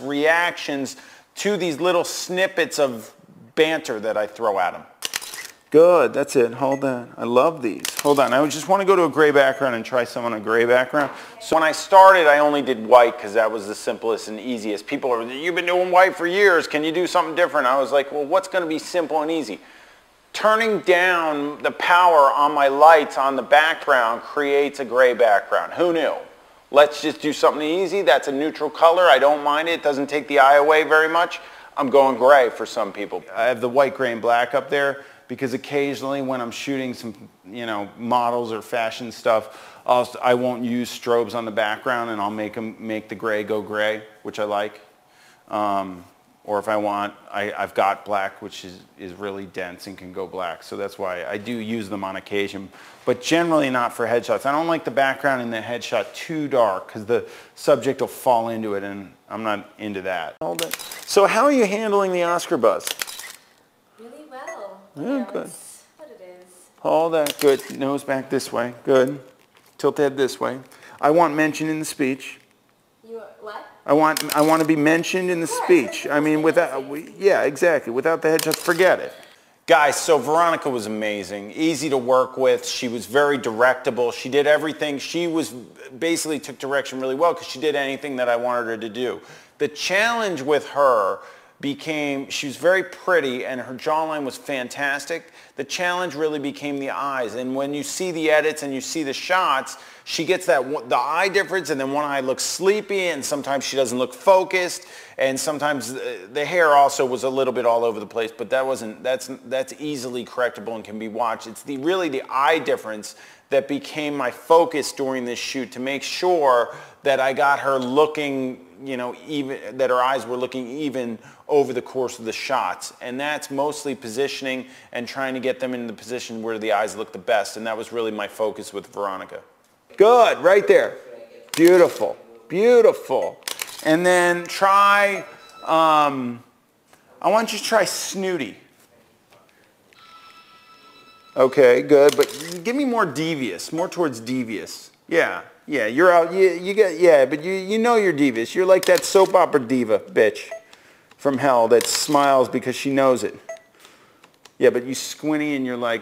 reactions to these little snippets of banter that I throw at them. Good, that's it. Hold on. I love these. Hold on. I just want to go to a gray background and try some on a gray background. So when I started, I only did white because that was the simplest and easiest. People are, you've been doing white for years. Can you do something different? I was like, well, what's going to be simple and easy? Turning down the power on my lights on the background creates a gray background. Who knew? Let's just do something easy. That's a neutral color. I don't mind it. It doesn't take the eye away very much. I'm going gray for some people. I have the white, gray, and black up there because occasionally when I'm shooting some, models or fashion stuff, I won't use strobes on the background and I'll make the gray go gray, which I like. Or if I want, I've got black, which is really dense and can go black. So that's why I do use them on occasion, but generally not for headshots. I don't like the background in the headshot too dark because the subject will fall into it, and I'm not into that. Hold it. So how are you handling the Oscar buzz? Really well. Yeah, good. What it is. Hold that. Good. Nose back this way. Good. Tilt head this way. I want mention in the speech. You what? I want to be mentioned in the speech. I mean, yeah, exactly. Without the headshots, forget it. Guys, so Veronica was amazing, easy to work with. She was very directable. She did everything. She basically took direction really well because she did anything that I wanted her to do. The challenge with her became, she was very pretty and her jawline was fantastic. The challenge really became the eyes. And when you see the edits and you see the shots, she gets the eye difference, and then one eye looks sleepy, and sometimes she doesn't look focused, and sometimes the hair also was a little bit all over the place, but that's easily correctable and can be watched. It's really the eye difference that became my focus during this shoot, to make sure that I got her looking, even, that her eyes were looking even over the course of the shots. And that's mostly positioning and trying to get them in the position where the eyes look the best, and that was really my focus with Veronica. Good, right there. Beautiful, beautiful. And then try, I want you to try snooty. Okay, good, but give me more devious, more towards devious. Yeah, you're out, but you know you're devious. You're like that soap opera diva bitch from hell that smiles because she knows it. Yeah, but you squinty and you're like,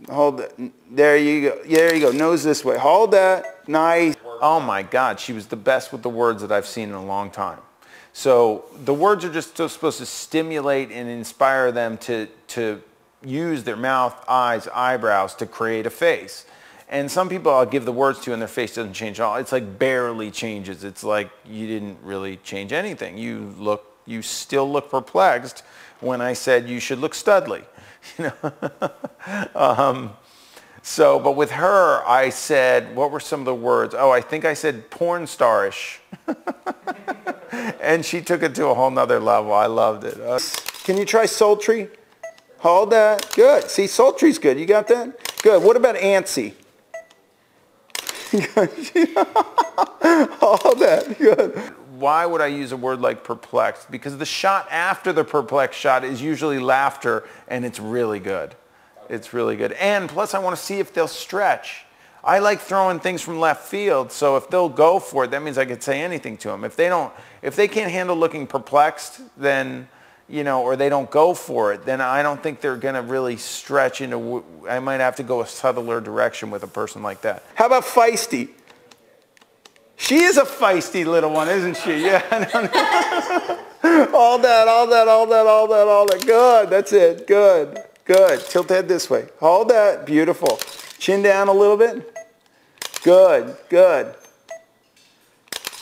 hold that. There you go. There you go. Nose this way. Hold that. Nice. Oh my God, she was the best with the words that I've seen in a long time. So the words are just supposed to stimulate and inspire them to use their mouth, eyes, eyebrows to create a face. And some people I'll give the words to and their face doesn't change at all. It's like barely changes. It's like you didn't really change anything. You still look perplexed when I said you should look studly. But with her, I said, what were some of the words? Oh, I think I said porn starish. And she took it to a whole nother level. I loved it. Can you try sultry? Hold that. Good. See, sultry's good. You got that? Good. What about antsy? Hold that. Good. Why would I use a word like perplexed? Because the shot after the perplexed shot is usually laughter, and it's really good. It's really good. And plus I want to see if they'll stretch. I like throwing things from left field, so if they'll go for it, that means I could say anything to them. If they can't handle looking perplexed, then, or they don't go for it, then I don't think they're going to really stretch into, I might have to go a subtler direction with a person like that. How about feisty? She is a feisty little one, isn't she? Yeah. All that. Good. That's it. Good. Tilt head this way. Hold that. Beautiful. Chin down a little bit. Good.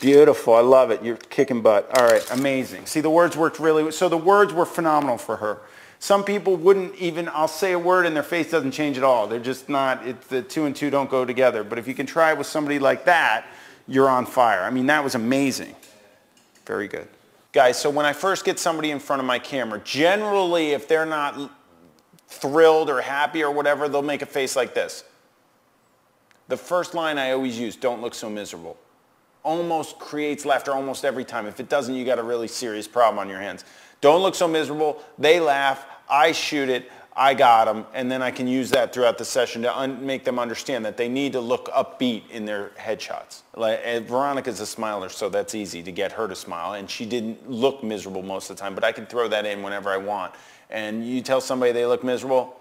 Beautiful. I love it. You're kicking butt. All right. Amazing. See, the words worked so the words were phenomenal for her. Some people wouldn't even, I'll say a word and their face doesn't change at all. They're just not, the two and two don't go together. But if you can try it with somebody like that, you're on fire. I mean, that was amazing. Very good. Guys, so when I first get somebody in front of my camera, generally if they're not thrilled or happy or whatever, they'll make a face like this. The first line I always use, don't look so miserable. Almost creates laughter almost every time. If it doesn't, you got a really serious problem on your hands. Don't look so miserable. They laugh. I shoot it. I got them, and then I can use that throughout the session to make them understand that they need to look upbeat in their headshots. Like, Veronica's a smiler, so that's easy to get her to smile, and she didn't look miserable most of the time, but I can throw that in whenever I want. And you tell somebody they look miserable,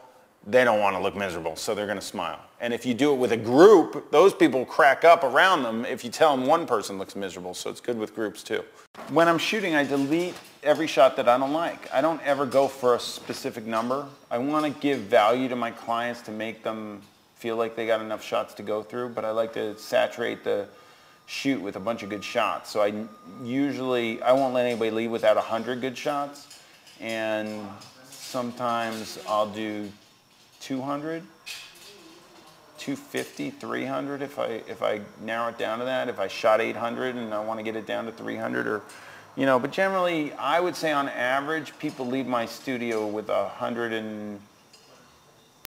they don't want to look miserable, so they're going to smile. And if you do it with a group, those people crack up around them if you tell them one person looks miserable, so it's good with groups too. When I'm shooting, I delete every shot that I don't like. I don't ever go for a specific number. I want to give value to my clients to make them feel like they got enough shots to go through, but I like to saturate the shoot with a bunch of good shots. So I won't let anybody leave without 100 good shots, and sometimes I'll do 200, 250, 300 if I narrow it down to that. If I shot 800 and I want to get it down to 300, or, but generally I would say on average people leave my studio with 150